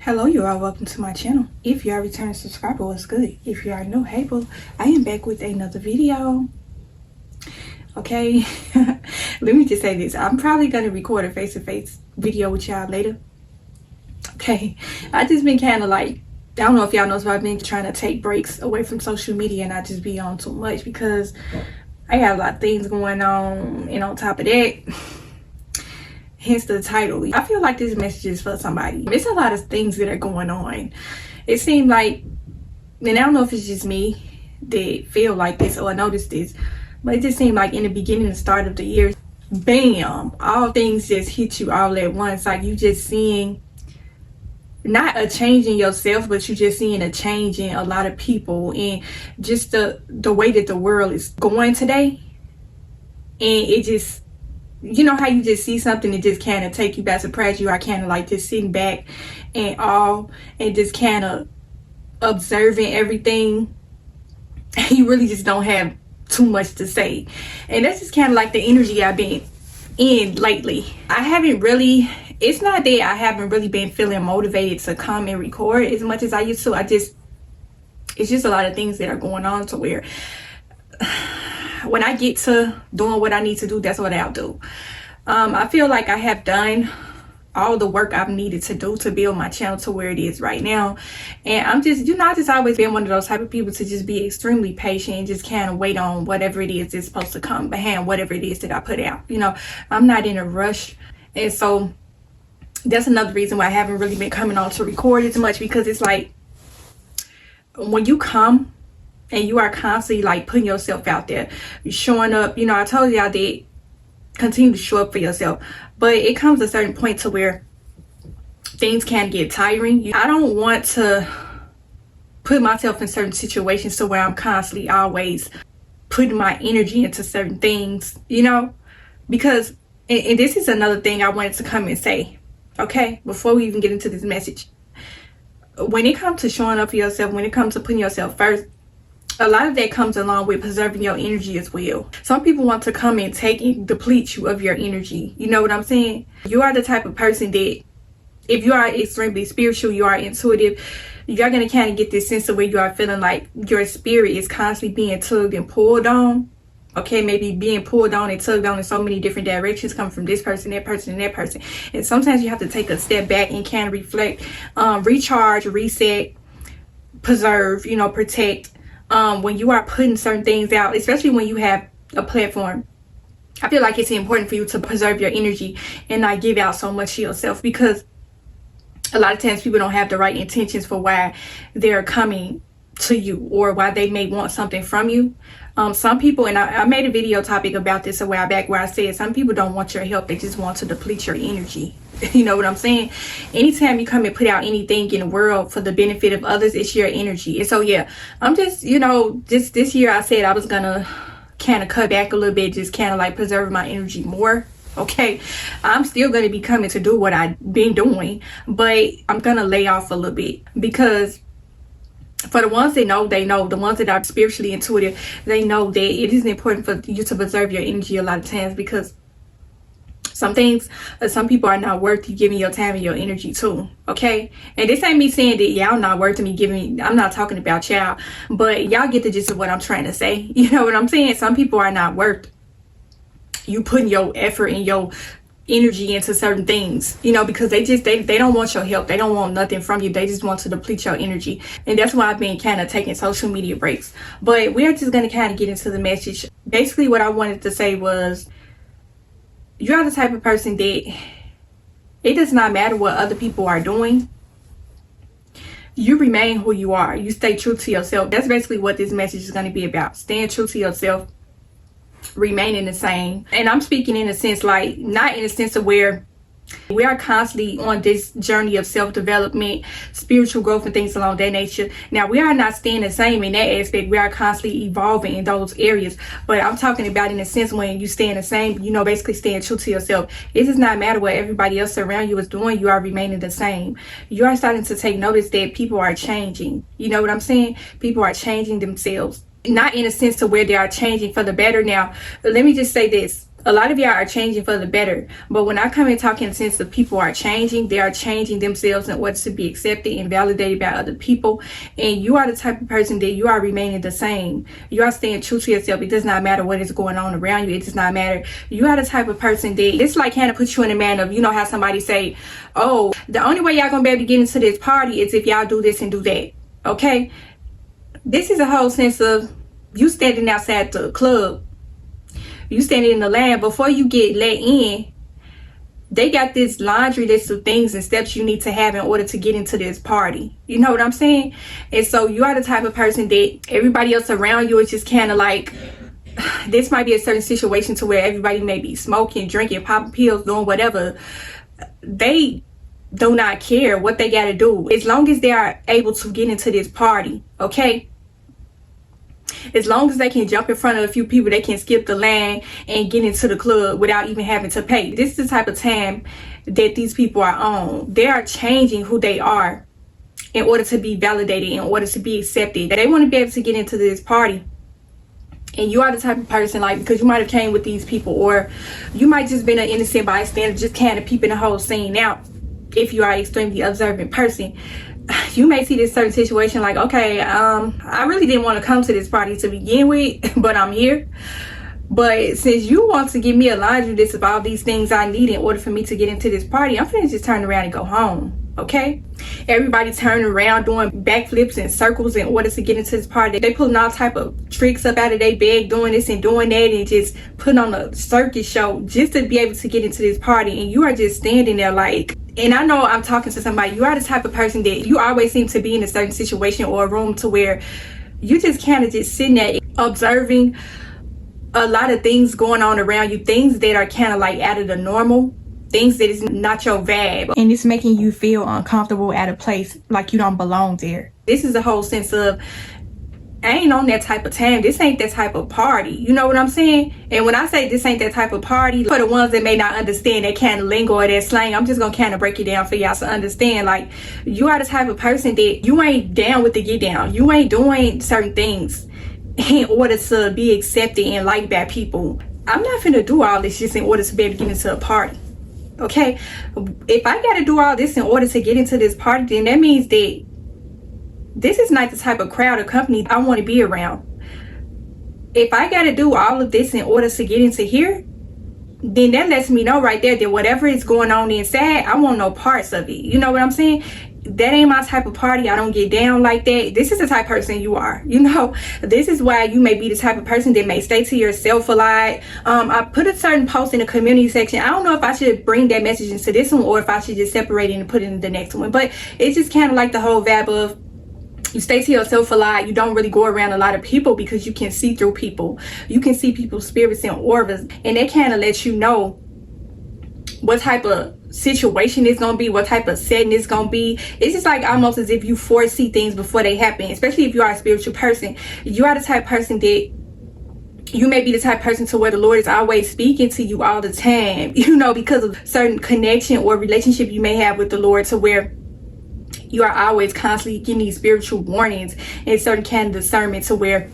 Hello, you are welcome to my channel. If you are a returning subscriber, what's good? If you are new, hey boo, I am back with another video. Okay, let me just say this. I'm probably gonna record a face-to-face video with y'all later. Okay, I just been kind of like, I don't know if y'all know, but I've been trying to take breaks away from social media and not just be on too much because I got a lot of things going on, and on top of that, hence the title. I feel like this message is for somebody. It's a lot of things that are going on. It seemed like, and I don't know if it's just me that feel like this or notice this, but it just seemed like in the beginning and start of the year, bam, all things just hit you all at once. Like you just seeing not a change in yourself, but you just seeing a change in a lot of people and just the way that the world is going today. And it just, you know how you just see something that just kind of take you by surprise. You are kind of like just sitting back and all and just kind of observing everything. You really just don't have too much to say. And that's just kind of like the energy I've been in lately. I haven't really, it's not that I haven't really been feeling motivated to come and record as much as I used to. It's just a lot of things that are going on to where when I get to doing what I need to do, that's what I'll do. I feel like I have done all the work I've needed to do to build my channel to where it is right now. And I'm just, I've just always been one of those type of people to just be extremely patient and just kind of wait on whatever it is that's supposed to come behind whatever it is that I put out. I'm not in a rush. And so that's another reason why I haven't really been coming on to record as much, because it's like when you come and you are constantly like putting yourself out there, you're showing up. I told y'all that continue to show up for yourself, but it comes a certain point to where things can get tiring. I don't want to put myself in certain situations to where I'm constantly always putting my energy into certain things, because, and this is another thing I wanted to come and say, okay, before we even get into this message. When it comes to showing up for yourself, when it comes to putting yourself first, a lot of that comes along with preserving your energy as well. Some people want to come and take and deplete you of your energy. You know what I'm saying? You are the type of person that, if you are extremely spiritual, you are intuitive, you're going to kind of get this sense of where you are feeling like your spirit is constantly being tugged and pulled on. Okay, maybe being pulled on and tugged on in so many different directions, coming from this person, that person, and that person. And sometimes you have to take a step back and kind of reflect, recharge, reset, preserve, protect. When you are putting certain things out, especially when you have a platform, I feel like it's important for you to preserve your energy and not give out so much to yourself, because a lot of times people don't have the right intentions for why they're coming to you or why they may want something from you. Some people, and I made a video topic about this a while back where I said some people don't want your help, they just want to deplete your energy. You know what I'm saying? Anytime you come and put out anything in the world for the benefit of others, it's your energy. And so yeah, I'm just, just this year I said I was gonna kind of cut back a little bit, just kind of like preserve my energy more. Okay, I'm still going to be coming to do what I've been doing, but I'm gonna lay off a little bit, because for the ones that know, they know. The ones that are spiritually intuitive, they know that it is important for you to preserve your energy a lot of times, because some things, some people are not worth you giving your time and your energy to. Okay, and this ain't me saying that y'all not worth me giving. I'm not talking about y'all, but y'all get the gist of what I'm trying to say. You know what I'm saying? Some people are not worth you putting your effort and your energy into certain things, because they don't want your help. They don't want nothing from you. They just want to deplete your energy. And that's why I've been kind of taking social media breaks. But we're just going to kind of get into the message. Basically what I wanted to say was, you are the type of person that it does not matter what other people are doing. You remain who you are. You stay true to yourself. That's basically what this message is going to be about. Staying true to yourself, remaining the same. And I'm speaking in a sense, like not in a sense of where we are constantly on this journey of self-development, spiritual growth, and things along that nature. Now, we are not staying the same in that aspect. We are constantly evolving in those areas. But I'm talking about in a sense when you stay in the same, basically staying true to yourself. It does not matter what everybody else around you is doing. You are remaining the same. You are starting to take notice that people are changing. You know what I'm saying? People are changing themselves. Not in a sense to where they are changing for the better. Now, let me just say this. A lot of y'all are changing for the better, but when I come in talking in the sense of people are changing, they are changing themselves in order to be accepted and validated by other people. And you are the type of person that you are remaining the same. You are staying true to yourself. It does not matter what is going on around you. It does not matter. You are the type of person that it's like kind of put you in a manner of, you know how somebody say, oh, the only way y'all gonna be able to get into this party is if y'all do this and do that. Okay, this is a whole sense of you standing outside the club. You standing in the line. Before you get let in, they got this laundry list of things and steps you need to have in order to get into this party. You know what I'm saying? And so you are the type of person that everybody else around you is just kind of like, this might be a certain situation to where everybody may be smoking, drinking, popping pills, doing whatever. They do not care what they got to do as long as they are able to get into this party. Okay, as long as they can jump in front of a few people, they can skip the line and get into the club without even having to pay. This is the type of time that these people are on. They are changing who they are in order to be validated, in order to be accepted. They want to be able to get into this party. And you are the type of person, like, because you might have came with these people, or you might just been an innocent bystander, just kind of peeping the whole scene out. If you are an extremely observant person, you may see this certain situation like, okay, I really didn't want to come to this party to begin with, but I'm here. But since you want to give me a laundry list of all these things I need in order for me to get into this party, I'm finna just turn around and go home. Okay, everybody turning around doing backflips and circles in order to get into this party. They pulling all type of tricks up out of their bag, doing this and doing that, and just putting on a circus show just to be able to get into this party. And you are just standing there like, and I know I'm talking to somebody, you are the type of person that you always seem to be in a certain situation or a room to where you just kind of just sitting there observing a lot of things going on around you, things that are kind of like out of the normal, things that is not your vibe, and it's making you feel uncomfortable at a place like you don't belong there. This is a whole sense of, I ain't on that type of time. This ain't that type of party. You know what I'm saying? And when I say this ain't that type of party, for the ones that may not understand that kind of lingo or that slang, I'm just gonna kind of break it down for y'all to understand. Like, you are the type of person that you ain't down with the get down. You ain't doing certain things in order to be accepted and liked by people. I'm not finna do all this just in order to be able to get into a party. Okay, if I gotta do all this in order to get into this party, then that means that this is not the type of crowd or company I want to be around. If I gotta do all of this in order to get into here, then that lets me know right there that whatever is going on inside, I want no parts of it. You know what I'm saying? That ain't my type of party. I don't get down like that. This is the type of person you are. You know, this is why you may be the type of person that may stay to yourself a lot. I put a certain post in the community section. I don't know if I should bring that message into this one or if I should just separate it and put it in the next one. But it's just kind of like the whole vibe of, you stay to yourself a lot. You don't really go around a lot of people because you can see through people. You can see people's spirits and auras, and they kind of let you know what type of situation it's gonna be, what type of setting it's gonna be. It's just like almost as if you foresee things before they happen, especially if you are a spiritual person. You are the type of person that you may be the type of person to where the Lord is always speaking to you all the time, you know, because of certain connection or relationship you may have with the Lord, to where you are always constantly getting these spiritual warnings and certain kind of discernment, to where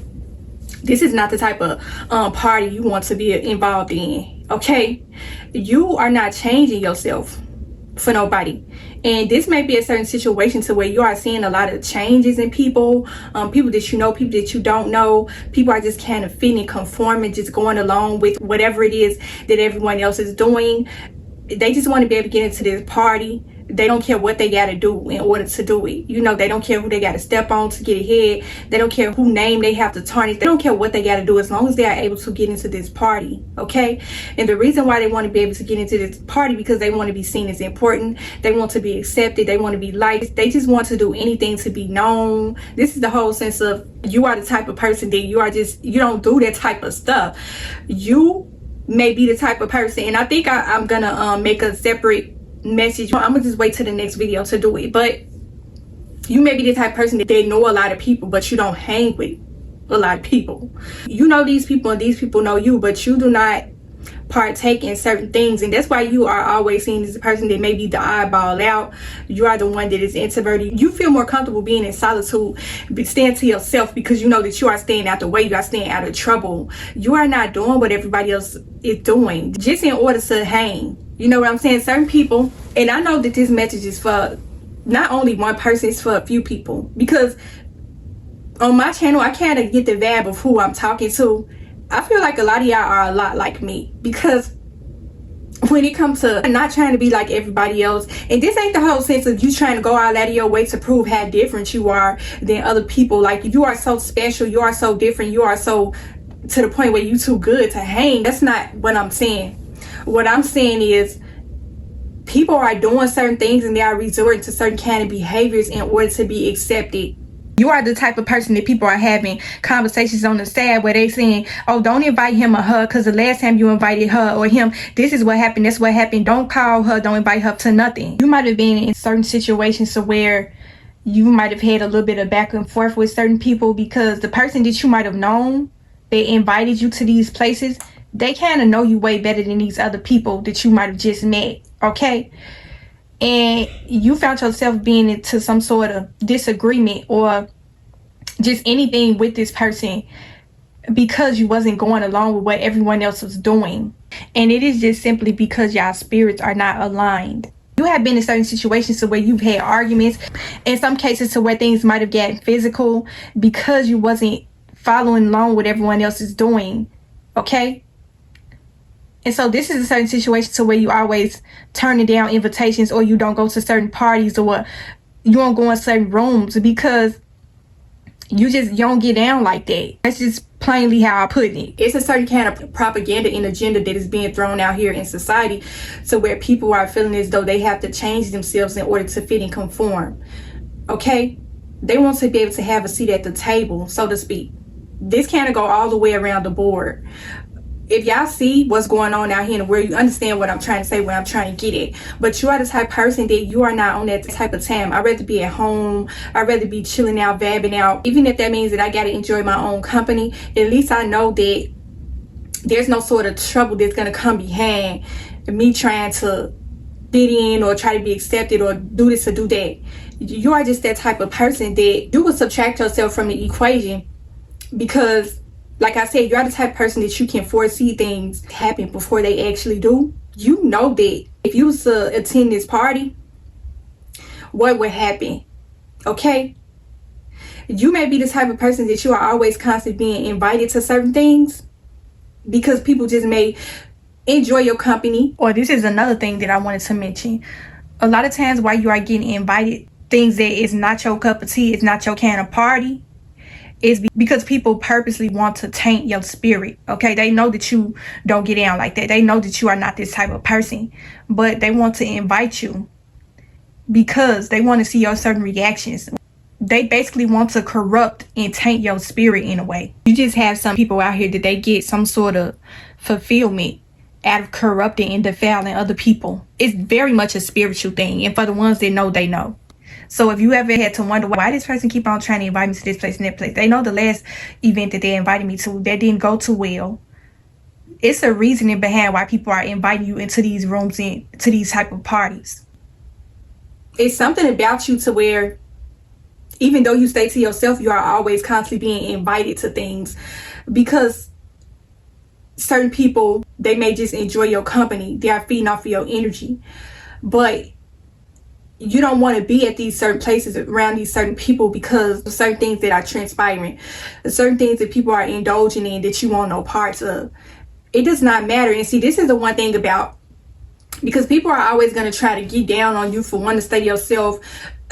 this is not the type of party you want to be involved in. Okay, you are not changing yourself for nobody, and this may be a certain situation to where you are seeing a lot of changes in people, people that you know, people that you don't know. People are just kind of fitting, conforming, just going along with whatever it is that everyone else is doing. They just want to be able to get into this party. They don't care what they got to do in order to do it. You know, they don't care who they got to step on to get ahead. They don't care who name they have to tarnish. They don't care what they got to do as long as they are able to get into this party. Okay, and the reason why they want to be able to get into this party, because they want to be seen as important. They want to be accepted. They want to be liked. They just want to do anything to be known. This is the whole sense of, you are the type of person that you are just, you don't do that type of stuff. You may be the type of person, and I think I'm gonna make a separate message. I'm gonna just wait till the next video to do it. But you may be the type of person that they know a lot of people, but you don't hang with a lot of people. You know these people and these people know you, but you do not partake in certain things, and that's why you are always seen as a person that may be the eyeball out. You are the one that is introverted. You feel more comfortable being in solitude, staying to yourself, because you know that you are staying out the way, you are staying out of trouble. You are not doing what everybody else is doing just in order to hang. You know what I'm saying? Certain people, and I know that this message is for not only one person, it's for a few people, because on my channel I kind of get the vibe of who I'm talking to. I feel like a lot of y'all are a lot like me, because when it comes to not trying to be like everybody else, and this ain't the whole sense of you trying to go all out of your way to prove how different you are than other people. Like, you are so special, you are so different, you are so to the point where you too good to hang. That's not what I'm saying. What I'm saying is, people are doing certain things and they are resorting to certain kind of behaviors in order to be accepted. You are the type of person that people are having conversations on the side where they saying, oh, don't invite him or her, because the last time you invited her or him, this is what happened, that's what happened. Don't call her, don't invite her to nothing. You might have been in certain situations to where you might have had a little bit of back and forth with certain people, because the person that you might have known that invited you to these places, they kind of know you way better than these other people that you might have just met, okay? And you found yourself being into some sort of disagreement or just anything with this person because you wasn't going along with what everyone else was doing. And it is just simply because y'all spirits are not aligned. You have been in certain situations to where you've had arguments, in some cases to where things might have gotten physical because you wasn't following along with what everyone else is doing, okay? And so this is a certain situation to where you always turning down invitations, or you don't go to certain parties, or you don't go in certain rooms because you don't get down like that. That's just plainly how I put it. It's a certain kind of propaganda and agenda that is being thrown out here in society to where people are feeling as though they have to change themselves in order to fit and conform. Okay? They want to be able to have a seat at the table, so to speak. This kind of go all the way around the board. If y'all see what's going on out here in the world, you understand what I'm trying to say, what I'm trying to get at. But you are the type of person that you are not on that type of time. I'd rather be at home. I'd rather be chilling out, vabbing out. Even if that means that I got to enjoy my own company, at least I know that there's no sort of trouble that's going to come behind me trying to fit in or try to be accepted or do this or do that. You are just that type of person that you will subtract yourself from the equation, because like I said, you're the type of person that you can foresee things happen before they actually do. You know that if you was to attend this party, what would happen, okay? You may be the type of person that you are always constantly being invited to certain things because people just may enjoy your company. Or this is another thing that I wanted to mention. A lot of times while you are getting invited, things that is not your cup of tea, it's not your kind of party, is because people purposely want to taint your spirit, okay? They know that you don't get down like that. They know that you are not this type of person, but they want to invite you because they want to see your certain reactions. They basically want to corrupt and taint your spirit in a way. You just have some people out here that they get some sort of fulfillment out of corrupting and defiling other people. It's very much a spiritual thing, and for the ones that know, they know. So if you ever had to wonder why this person keep on trying to invite me to this place and that place, they know the last event that they invited me to, that didn't go too well. It's a reasoning behind why people are inviting you into these rooms and to these type of parties. It's something about you to where even though you stay to yourself, you are always constantly being invited to things, because certain people, they may just enjoy your company. They are feeding off of your energy. But you don't want to be at these certain places around these certain people because of certain things that are transpiring, certain things that people are indulging in that you want no parts of. It does not matter. And see, this is the one thing about, because people are always going to try to get down on you for wanting to stay yourself.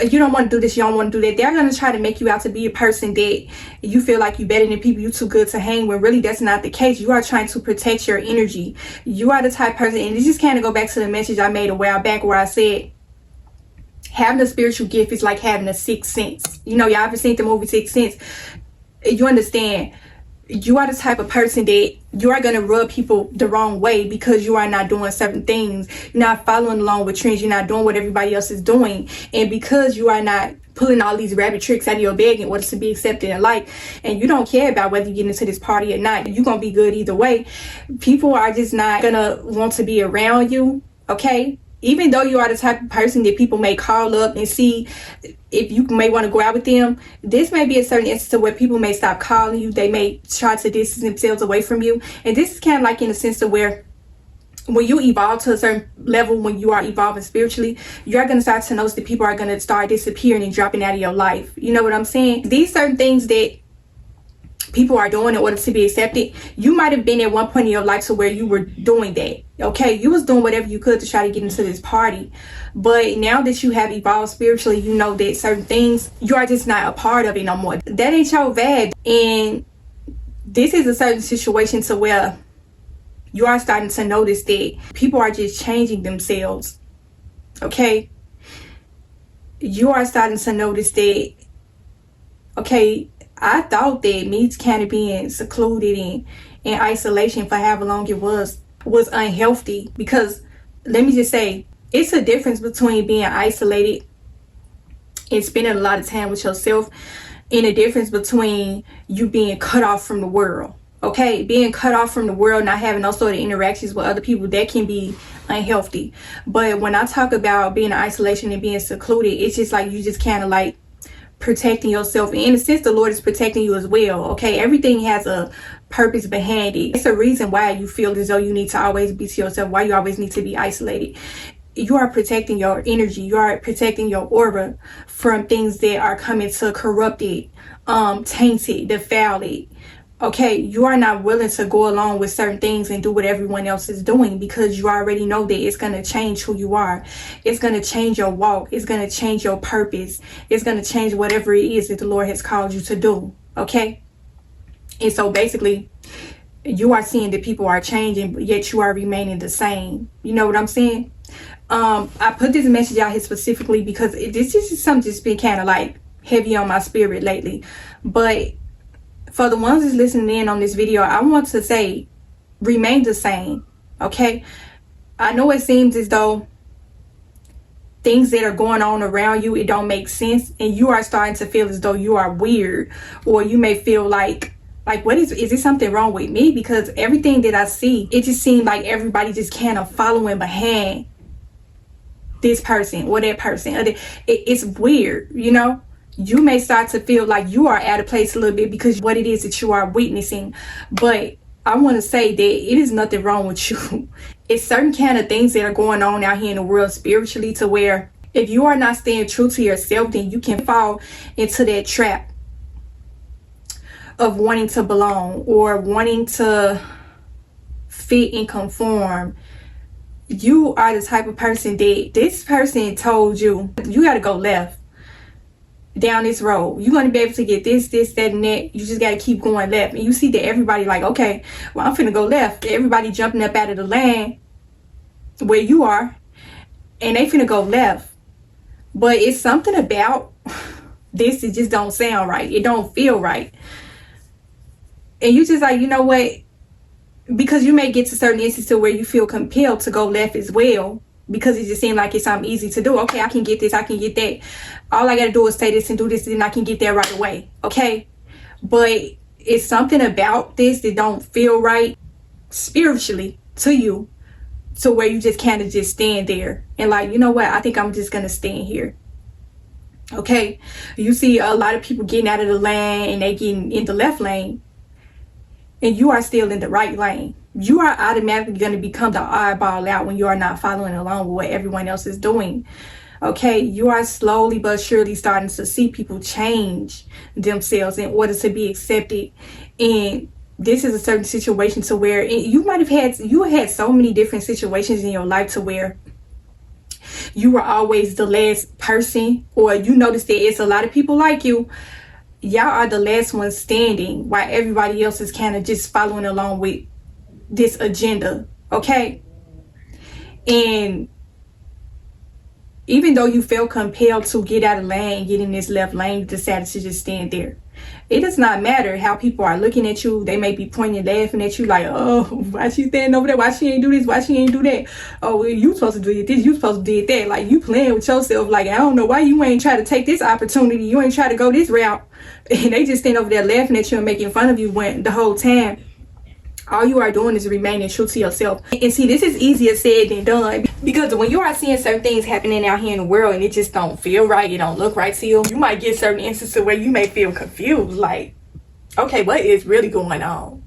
You don't want to do this, you don't want to do that. They're going to try to make you out to be a person that you feel like you're better than people, you're too good to hang, when really that's not the case. You are trying to protect your energy. You are the type of person, and it just kind of go back to the message I made a while back where I said, having a spiritual gift is like having a sixth sense. You know, y'all ever seen the movie Sixth Sense? You understand. You are the type of person that you are going to rub people the wrong way because you are not doing certain things. You're not following along with trends. You're not doing what everybody else is doing. And because you are not pulling all these rabbit tricks out of your bag in order to be accepted and liked, and you don't care about whether you get into this party or not. You're gonna be good either way. People are just not gonna want to be around you, okay? Even though you are the type of person that people may call up and see if you may want to go out with them, this may be a certain instance where people may stop calling you. They may try to distance themselves away from you. And this is kind of like in the sense of where when you evolve to a certain level, when you are evolving spiritually, you're going to start to notice that people are going to start disappearing and dropping out of your life. You know what I'm saying? These certain things that people are doing in order to be accepted, you might have been at one point in your life to where you were doing that. Okay, you was doing whatever you could to try to get into this party, but now that you have evolved spiritually, you know that certain things, you are just not a part of it no more. That ain't your vibe. And this is a certain situation to where you are starting to notice that people are just changing themselves. Okay, you are starting to notice that, okay, I thought that me kind of being secluded and in isolation for however long it was unhealthy, because let me just say, it's a difference between being isolated and spending a lot of time with yourself, and a difference between you being cut off from the world. Okay, being cut off from the world, not having those sort of interactions with other people, that can be unhealthy. But when I talk about being in isolation and being secluded, it's just like you just kind of like protecting yourself. And in a sense, the Lord is protecting you as well. Okay, everything has a purpose behind it. It's a reason why you feel as though you need to always be to yourself, why you always need to be isolated. You are protecting your energy, you are protecting your aura from things that are coming to corrupt it, taint it, defile it. Okay, you are not willing to go along with certain things and do what everyone else is doing, because you already know that it's going to change who you are. It's going to change your walk. It's going to change your purpose. It's going to change whatever it is that the Lord has called you to do. Okay, and so basically you are seeing that people are changing, but yet you are remaining the same. You know what I'm saying? I put this message out here specifically because this is something that's been kind of like heavy on my spirit lately. But for the ones that's listening in on this video, I want to say, remain the same. Okay, I know it seems as though things that are going on around you, it don't make sense, and you are starting to feel as though you are weird, or you may feel like what is there something wrong with me? Because everything that I see, it just seems like everybody just kind of following behind this person or that person. It's weird, you know? You may start to feel like you are out of place a little bit because what it is that you are witnessing. But I want to say that it is nothing wrong with you. It's certain kind of things that are going on out here in the world spiritually, to where if you are not staying true to yourself, then you can fall into that trap of wanting to belong or wanting to fit and conform. You are the type of person that this person told you, you got to go left down this road. You're going to be able to get this, that, and that. You just got to keep going left. And you see that everybody like, okay, well, I'm finna go left. Everybody jumping up out of the lane where you are, and they finna go left. But it's something about this, it just don't sound right. It don't feel right. And you just like, you know what? Because you may get to certain instances where you feel compelled to go left as well, because it just seems like it's something easy to do. Okay, I can get this, I can get that. All I gotta do is say this and do this, and I can get there right away. Okay, but it's something about this that don't feel right spiritually to you, to where you just kind of just stand there and like, you know what, I think I'm just gonna stand here. Okay, you see a lot of people getting out of the lane and they getting in the left lane, and you are still in the right lane. You are automatically going to become the oddball out when you are not following along with what everyone else is doing. Okay, you are slowly but surely starting to see people change themselves in order to be accepted. And this is a certain situation to where you had so many different situations in your life to where you were always the last person, or you notice that it's a lot of people like you. Y'all are the last ones standing while everybody else is kind of just following along with this agenda. Okay, and even though you felt compelled to get out of lane, get in this left lane, you decided to just stand there. It does not matter how people are looking at you. They may be pointing, laughing at you like, oh, why she standing over there? Why she ain't do this? Why she ain't do that? Oh, well, you supposed to do this. You supposed to do that. Like, you playing with yourself. Like, I don't know why you ain't try to take this opportunity. You ain't try to go this route. And they just stand over there laughing at you and making fun of you when the whole time all you are doing is remaining true to yourself. And see, this is easier said than done, because when you are seeing certain things happening out here in the world and it just don't feel right, it don't look right to you, you might get certain instances where you may feel confused, like, okay, what is really going on?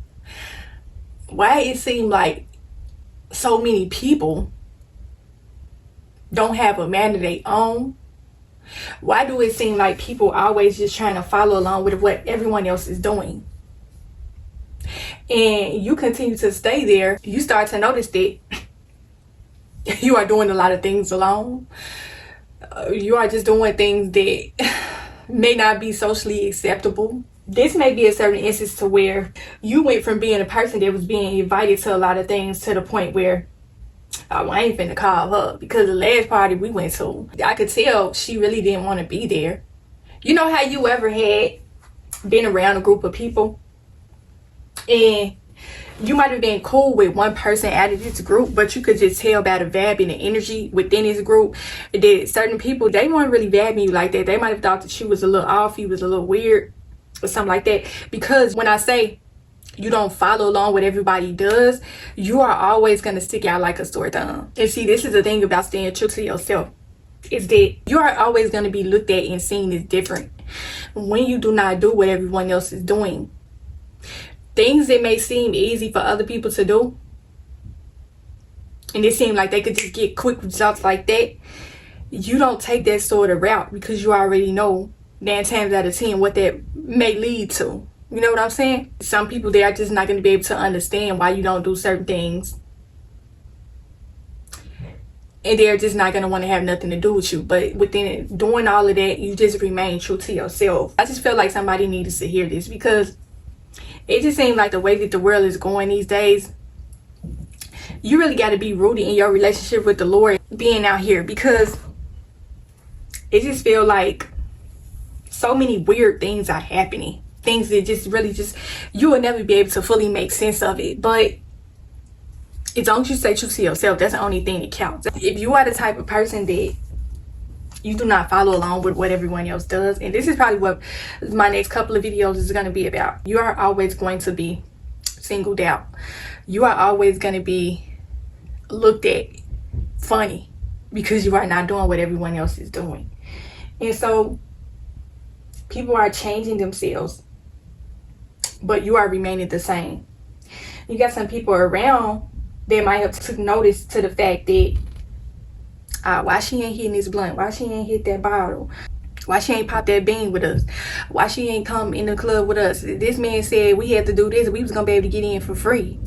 Why it seems like so many people don't have a man of their own? Why do it seem like people always just trying to follow along with what everyone else is doing? And you continue to stay there, you start to notice that you are doing a lot of things alone. You are just doing things that may not be socially acceptable. This may be a certain instance to where you went from being a person that was being invited to a lot of things to the point where, oh, I ain't finna call her, because the last party we went to, I could tell she really didn't want to be there. You know how you ever had been around a group of people and you might have been cool with one person out of this group, but you could just tell by the vibe and the energy within this group that certain people, they weren't really vibing you like that. They might have thought that you was a little off, you was a little weird or something like that. Because when I say you don't follow along what everybody does, you are always going to stick out like a sore thumb. And see, this is the thing about staying true to yourself, is that you are always going to be looked at and seen as different when you do not do what everyone else is doing. Things that may seem easy for other people to do, and it seems like they could just get quick results like that, you don't take that sort of route because you already know 9 times out of 10 what that may lead to. You know what I'm saying? Some people, they are just not going to be able to understand why you don't do certain things, and they're just not going to want to have nothing to do with you. But within doing all of that, you just remain true to yourself. I just feel like somebody needed to hear this, because it just seems like the way that the world is going these days, you really got to be rooted in your relationship with the Lord being out here, because it just feels like so many weird things are happening. Things that just really you will never be able to fully make sense of it. But as long as you stay true to yourself, that's the only thing that counts. If you are the type of person that you do not follow along with what everyone else does, and this is probably what my next couple of videos is going to be about, you are always going to be singled out. You are always going to be looked at funny because you are not doing what everyone else is doing. And so people are changing themselves, but you are remaining the same. You got some people around that might have took notice to the fact that why she ain't hitting this blunt, why she ain't hit that bottle, why she ain't pop that bean with us, why she ain't come in the club with us. This man said we had to do this, we was gonna be able to get in for free.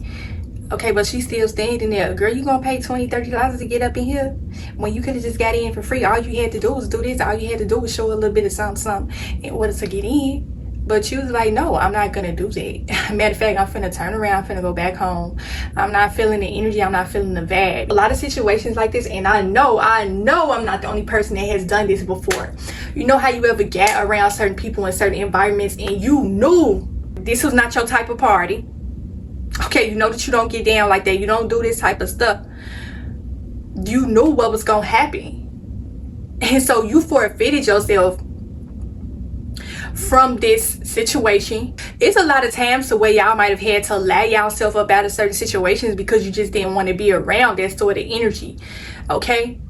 Okay, but she's still standing there. Girl, you gonna pay $20-$30 to get up in here when you could have just got in for free? All you had to do was do this. All you had to do was show a little bit of something in order to get in. But you was like, no, I'm not gonna do that. Matter of fact, I'm finna turn around, finna go back home. I'm not feeling the energy, I'm not feeling the vibe. A lot of situations like this, and I know I'm not the only person that has done this before. You know how you ever get around certain people in certain environments and you knew this was not your type of party. Okay, you know that you don't get down like that, you don't do this type of stuff. You knew what was gonna happen, and so you forfeited yourself from this situation. It's a lot of times the way y'all might have had to lie yourself up out of certain situations because you just didn't want to be around that sort of energy. Okay,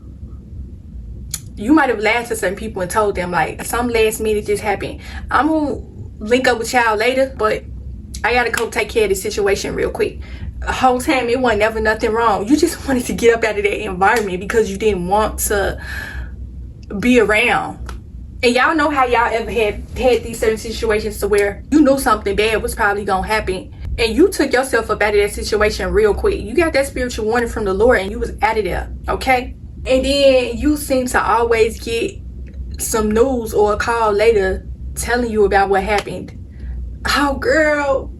you might have lied to certain people and told them like, some last minute just happened, I'm gonna link up with y'all later, but I gotta go take care of this situation real quick. The whole time it wasn't ever nothing wrong. You just wanted to get up out of that environment because you didn't want to be around. And y'all know how y'all ever had these certain situations to where you knew something bad was probably gonna happen, and you took yourself up out of that situation real quick. You got that spiritual warning from the Lord and you was out of there, okay? And then you seem to always get some news or a call later telling you about what happened. Oh girl,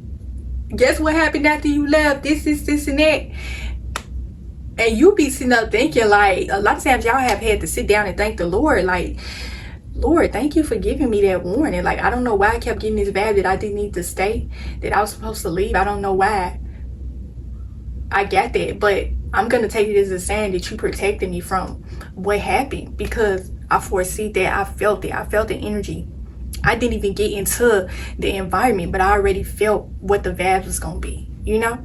guess what happened after you left? This and that. And you be sitting up thinking, like, a lot of times y'all have had to sit down and thank the Lord, like Lord, thank you for giving me that warning. Like, I don't know why I kept getting this vibe that I didn't need to stay, that I was supposed to leave. I don't know why I got that, but I'm going to take it as a sign that you protected me from what happened, because I foresee that. I felt it. I felt the energy. I didn't even get into the environment, but I already felt what the vibes was going to be, you know?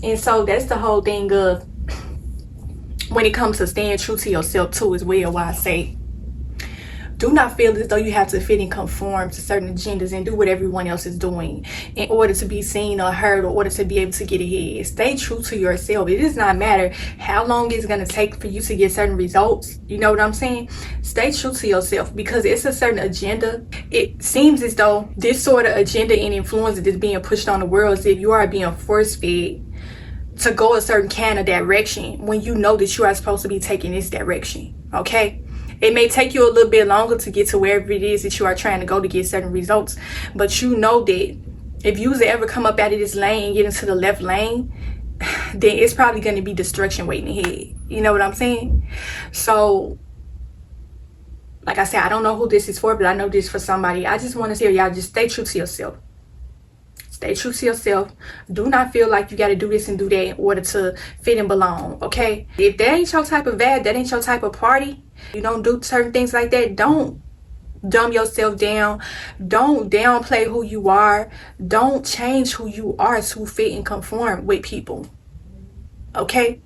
And so that's the whole thing of when it comes to staying true to yourself too as well, why I say, do not feel as though you have to fit and conform to certain agendas and do what everyone else is doing in order to be seen or heard, or in order to be able to get ahead. Stay true to yourself. It does not matter how long it's going to take for you to get certain results. You know what I'm saying? Stay true to yourself, because it's a certain agenda. It seems as though this sort of agenda and influence that is being pushed on the world is if you are being force-fed to go a certain kind of direction when you know that you are supposed to be taking this direction. Okay? It may take you a little bit longer to get to wherever it is that you are trying to go to get certain results, but you know that if you was to ever come up out of this lane and get into the left lane, then it's probably going to be destruction waiting ahead. You know what I'm saying? So, like I said, I don't know who this is for, but I know this is for somebody. I just want to say, y'all, just stay true to yourself. Stay true to yourself. Do not feel like you got to do this and do that in order to fit and belong, okay? If that ain't your type of vibe, that ain't your type of party, you don't do certain things like that, don't dumb yourself down. Don't downplay who you are. Don't change who you are to fit and conform with people, okay?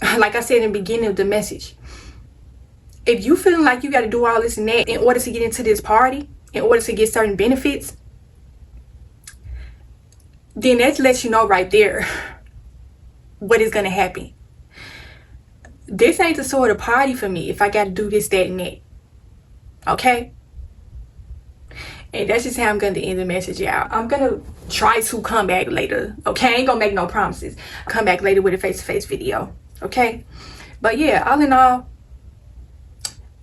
Like I said in the beginning of the message, if you feeling like you got to do all this and that in order to get into this party, in order to get certain benefits, then that lets you know right there what is going to happen. This ain't the sort of party for me if I got to do this, that, and that. Okay? And that's just how I'm going to end the message out. I'm going to try to come back later. Okay? I ain't going to make no promises. Come back later with a face-to-face video. Okay? But yeah, all in all,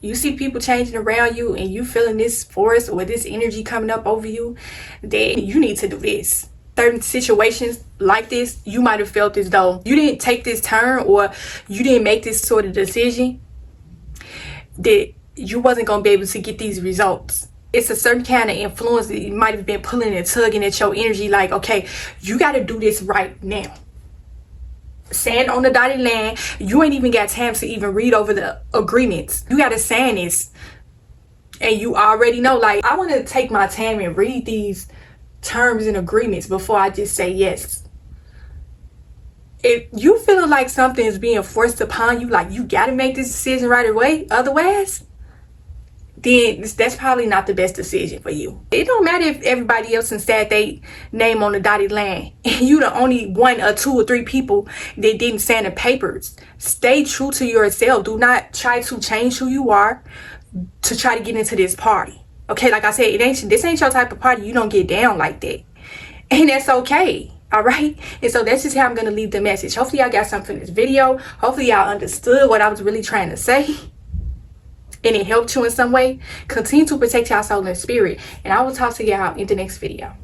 you see people changing around you and you feeling this force or this energy coming up over you, then you need to do this. Certain situations like this, you might have felt as though you didn't take this turn or you didn't make this sort of decision, that you wasn't going to be able to get these results. It's a certain kind of influence that you might have been pulling and tugging at your energy, like, okay, you got to do this right now. Stand on the dotted line. You ain't even got time to even read over the agreements. You got to sign this. And you already know, like, I want to take my time and read these terms and agreements before I just say yes. If you feeling like something is being forced upon you, like you got to make this decision right away, otherwise, then that's probably not the best decision for you. It don't matter if everybody else inside they name on the dotted line and you the only one or two or three people that didn't sign the papers. Stay true to yourself. Do not try to change who you are to try to get into this party. Okay, like I said, this ain't your type of party. You don't get down like that. And that's okay. All right? And so that's just how I'm going to leave the message. Hopefully y'all got something from this video. Hopefully y'all understood what I was really trying to say. And it helped you in some way. Continue to protect y'all soul and spirit. And I will talk to y'all in the next video.